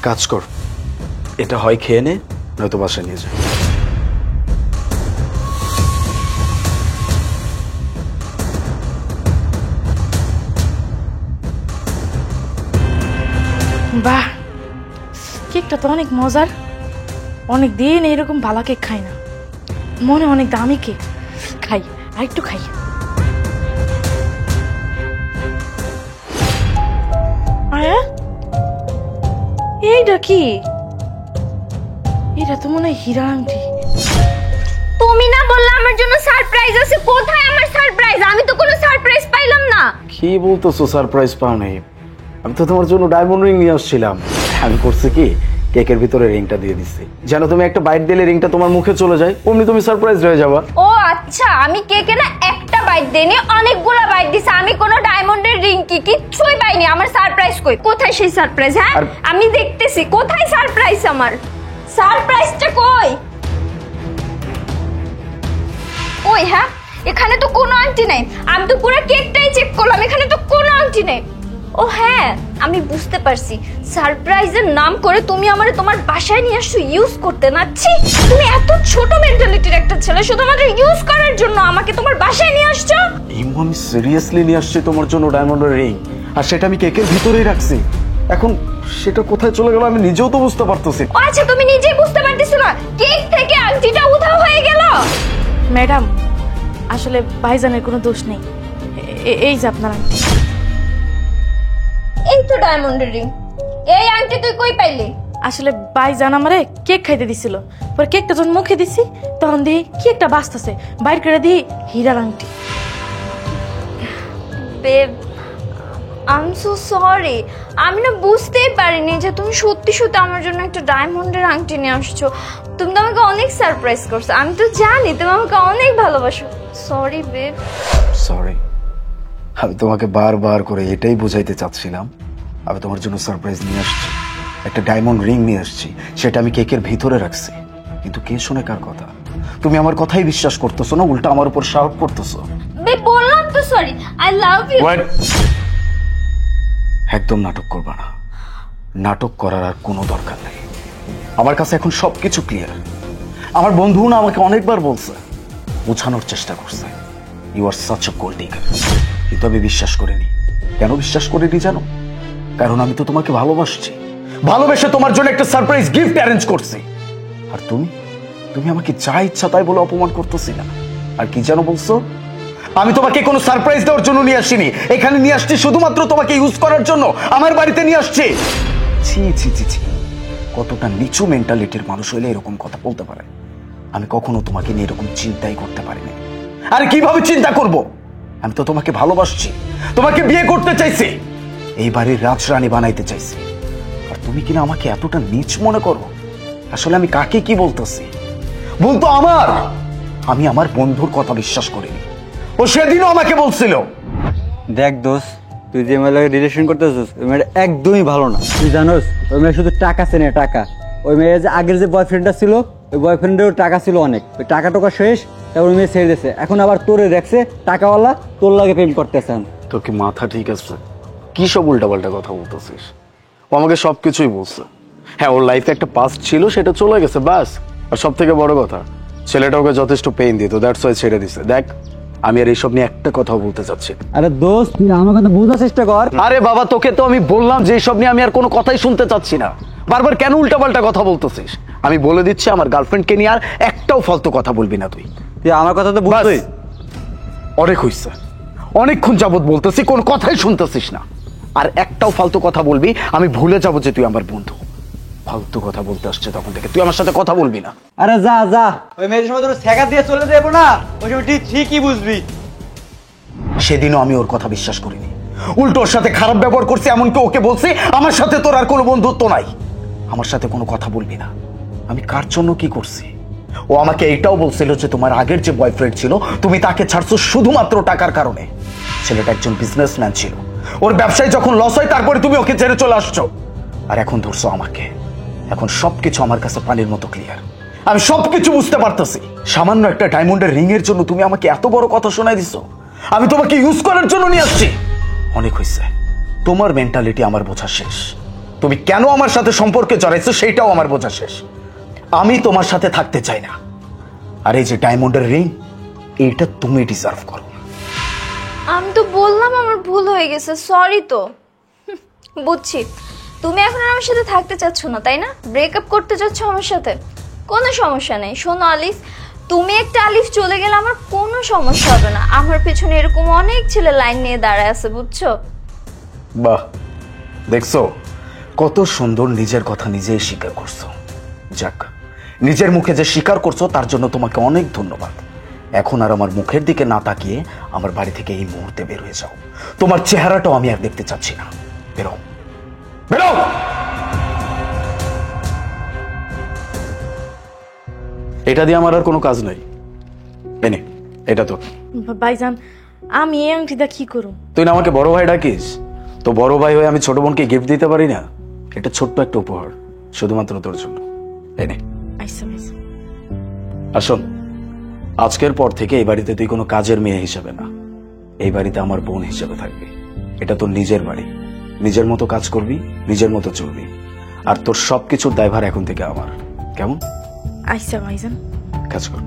কাজ কর, এটা হয় খেয়ে নে, নয়তো বাসায় নিয়ে যা। বাহ, কেকটা তো অনেক মজার। অনেক দিন এরকম ভালো কেক খাই না, মনে অনেক দামি কেক। খাই, আর একটু খাই। আয়া, এইটা কি? এটা তো মনে হয় হীরা আংটি। তুমি না বললে আমার জন্য সারপ্রাইজ আছে, কোথায় আমার সারপ্রাইজ? আমি তো কোনো সারপ্রাইজ পাইলাম না। কি বলতেছো সারপ্রাইজ পাও নাই? আমি তো তোমার জন্য ডায়মন্ড রিং নিয়ে আসছিলাম। আমি করছি কি, কেকের ভিতরে রিংটা দিয়ে দিচ্ছি, যেন তুমি একটা বাইট দিলে রিংটা তোমার মুখে চলে যায়, অমনি তুমি সারপ্রাইজ হয়ে যাবা। ও আচ্ছা, আমি কেকে না একটা বাইট দেনি, অনেকগুলো বাইট দিছি। আমি কোনো ডায়মন্ডের রিং কি কিচ্ছুই পাইনি। আমার সারপ্রাইজ কই? কোথায় সেই সারপ্রাইজ? হ্যাঁ, আমি দেখতেছি কোথায় সারপ্রাইজ। আমার সারপ্রাইজটা কই? ওই হ্যাঁ, এখানে তো কোনো আংটি নেই। আমি তো পুরো কেকটাই চেক করলাম, এখানে তো কোনো আংটি নেই। ও হ্যাঁ, আমি বুঝতে পারছি, সারপ্রাইজের নাম করে তুমি আমারে তোমার বাসায় নিয়ে আসছো ইউজ করতে। না ছি, তুমি এত ছোট মেন্টালিটির একটা ছেলে, শুধুমাত্র ইউজ করার জন্য আমাকে তোমার বাসায় নিয়ে আসছো। ইমু, আমি সিরিয়াসলি নিয়ে আসছি তোমার জন্য ডায়মন্ডের রিং, আর সেটা আমি কেকের ভিতরেই রাখছি। এখন সেটা কোথায় চলে গেল আমি নিজেও তো বুঝতে পারতেছি। ও আচ্ছা, তুমি নিজেই বুঝতে পারতেছো না? কেক থেকে আংটিটা উধাও হয়ে গেল। ম্যাডাম, আসলে ভাইজানের কোনো দোষ নেই। এই যে আপনার আংটি। এই তো ডায়মন্ডের রিং। এই আংটি তুই কই পাইলি? আসলে ভাইজান আমারে কেক খাইতে দিছিল, পরে কেকটা যখন মুখে দিছি তখন দেখি কি একটা বাজতেছে, বাইর করে দিই হীরার আংটি। Babe, I am so sorry. আমি না বুঝতেই পারিনি যে তুমি সত্যি সত্যি আমার জন্য একটা ডায়মন্ডের আংটি নিয়ে আসছো। তুমি তো আমাকে অনেক সারপ্রাইজ করছো। আমি তো জানি তুমি আমাকে অনেক ভালোবাসো। Sorry babe. সরি, আমি তোমাকে বারবার করে এটাই বোঝাইতে চাচ্ছিলাম, আমি তোমার জন্য সারপ্রাইজ নিয়ে আসছি, একটা ডায়মন্ড রিং নিয়ে আসছি, সেটা আমি কেকের ভিতরে রাখছি। কিন্তু কে শুনে কার কথা? তুমি আমার কথাই বিশ্বাস করতেছো না, উল্টা আমার উপর শাউট করতেছো। বেব, বললাম তো সরি, আই লাভ ইউ। একদম নাটক করবা না, নাটক করার আর কোনো দরকার নেই। আমার কাছে এখন সবকিছু ক্লিয়ার। আমার বন্ধু না আমাকে অনেকবার বলছে, বোঝানোর চেষ্টা করছে, you are such a gold digger, কিন্তু আমি বিশ্বাস করিনি। কেন বিশ্বাস করিনি জানো? কারণ আমি তো তোমাকে ভালোবাসছি, ভালোবেসে তোমার জন্য একটা সারপ্রাইজ গিফট অ্যারেঞ্জ করছি। আর তুমি তুমি আমাকে যা ইচ্ছা তাই বলে অপমান করতেছি না। আর কি যেন বলছো? আমি তোমাকে কোনো সারপ্রাইজ দেওয়ার জন্য নিয়ে আসিনি, এখানে নিয়ে আসছি শুধুমাত্র তোমাকে ইউজ করার জন্য। আমার বাড়িতে নিয়ে আসছি। ছি ছি ছি ছি, কতটা নিচু মেন্টালিটির মানুষ হইলে এরকম কথা বলতে পারে? আমি কখনো তোমাকে নিয়ে এরকম চিন্তাই করতে পারিনি। আরে কিভাবে চিন্তা করব? আমি তো তোমাকে ভালোবাসছি, তোমাকে বিয়ে করতে চাইছি, এই বাড়ির রাজরানী বানাইতে চাইছি। আর তুমি কিনা আমাকে এতটা নিচ মনে করো? আসলে আমি কাকে কি বলতেছি? বলতো আমার, আমি আমার বন্ধুর কথা বিশ্বাস করিনি। ও সেদিনও আমাকে বলছিল, দেখ দোস্ত, তুই যে মেয়ের রিলেশন করতেছিস ওই মেয়েটা একদমই ভালো না। তুই জানোস ওই মেয়ে শুধু টাকা চেনে, টাকা। ওই মেয়ের যে আগের যে বয়ফ্রেন্ডটা ছিল, ওই বয়ফ্রেন্ডেরও টাকা ছিল অনেক, ওই টাকা টোকা শেষ, তারপর ওই মেয়ে ছেড়ে দিয়েছে। এখন আবার তোরে দেখছে টাকাওয়ালা, তোর লাগে প্রেম করতেছেন। তোর কি মাথা ঠিক আছে? কি সব উল্টাপাল্টা কথা বলতেছিস? ও আমাকে সবকিছুই বলছে। হ্যাঁ, ওর লাইফে একটা পাস্ট ছিল, সেটা চলে গেছে বাস। আর সব থেকে বড় কথা, ছেলেটা ওকে যথেষ্ট পেইন দিত, দ্যাটস ওয়াই ছেড়ে দিছে। দেখ, আমি আর এইসব নিয়ে একটা কথাও বলতে চাচ্ছি। আরে দোস্ত, তুই আমার কথা বোঝার চেষ্টা কর। আরে বাবা, তোকে তো আমি বললাম যে এইসব নিয়ে আমি আর কোনো কথাই শুনতে চাচ্ছি না। বারবার কেন উল্টাপাল্টা কথা বলতেছিস? আমি বলে দিচ্ছি, আমার গার্লফ্রেন্ডকে নিয়ে আর একটাও ফালতু কথা বলবি না তুই। তুই আমার কথা তো বুঝবি। অনেক হইছে, অনেকক্ষণ যাবত বলতেছি, কোন কথাই শুনতেছিস না। আর একটাও ফালতু কথা বলবি, আমি ভুলে যাবো যে তুই আমার বন্ধু। ফালতু কথা বলতে আসছে তখন থেকে, তুই আমার সাথে কথা বলবি না। আরে যা যা, ওই মেয়ের সময় তোর ছেঁকা দিয়ে চলে যাবো না, ওই সময় ঠিকই বুঝবি। সেদিনও আমি ওর কথা বিশ্বাস করিনি, উল্টো ওর সাথে খারাপ ব্যবহার করছি। এমনকি ওকে বলছি, আমার সাথে তোর আর কোনো বন্ধুত্ব নাই, আমার সাথে কোনো কথা বলবি না। আমি কার জন্য কি করছি? ও আমাকে এটাও বলছিল যে তোমার আগের যে বয়ফ্রেন্ড ছিল, তুমি তাকে ছাড়ছো শুধুমাত্র টাকার কারণে। ছেলেটা একজন বিজনেসম্যান ছিল, ওর ব্যবসায় যখন লস হয় তারপরে তুমি ওকে ছেড়ে চলে আসছো। আর এখন ধরছো আমাকে। এখন সবকিছু আমার কাছে পানির মতো ক্লিয়ার, আমি সবকিছু বুঝতে পারতেছি। সামান্য একটা ডায়মন্ডের রিং এর জন্য তুমি আমাকে এত বড় কথা শোনাই দিছো। আমি তোমাকে ইউজ করার জন্য নিয়ে আসছি। অনেক হয়েছে, তোমার মেন্টালিটি আমার বোঝা শেষ। তুমি কেন আমার সাথে সম্পর্কে জড়াইছো সেটাও আমার বোঝা শেষ। আমি তোমার সাথে থাকতে চাই না। আর এই যে ডায়মন্ডের রিং, এইটা তুমি ডিজার্ভ করো। আমি তো বললাম আমার ভুল হয়ে গেছে, সরি তো। বুঝছি, তুমি এখন আর আমার সাথে থাকতে চাচ্ছ না, তাই না? ব্রেকআপ করতে চাচ্ছ আমার সাথে। কোনো সমস্যা নেই। শোনো আলিফ, তুমি একটা আলিফ চলে গেলে আমার কোনো সমস্যা হবে না। আমার পেছনে এরকম অনেক ছেলে লাইন নিয়ে দাঁড়ায় আছে, বুঝছো? বাহ, দেখছো কত সুন্দর নিজের কথা নিজেই স্বীকার করছো। যাক, নিজের মুখে যে স্বীকার করছো তার জন্য তোমাকে অনেক ধন্যবাদ। এখন আর আমার মুখের দিকে না তাকিয়ে আমার বাড়ি থেকে এই মুহূর্তে বের হয়ে যাও। তোমার চেহারাটাও আমি আর দেখতে চাচ্ছি না। বেরো, বেরো। এটা দিয়ে আমার আর কোনো কাজ নাই। এনে এটা তো ভাইজান, আমি এই আংটিটা কি করুম? তুই না আমাকে বড় ভাই ডাকিস, তো বড় ভাই হয়ে আমি ছোট বোনকে গিফট দিতে পারি না? এটা ছোট্ট একটা উপহার, শুধুমাত্র তোর জন্য। এনে। আইসা আইসা। আসুন, আজকের পর থেকে এই বাড়িতে তুই কোনো কাজের মেয়ে হিসেবে না, এই বাড়িতে আমার বোন হিসেবে থাকবি। এটা তোর নিজের বাড়ি, নিজের মতো কাজ করবি, নিজের মতো চলবি, আর তোর সবকিছুর দায়ভার এখন থেকে আমার। কেমন? আইসা ভাইজান। কাজ কর।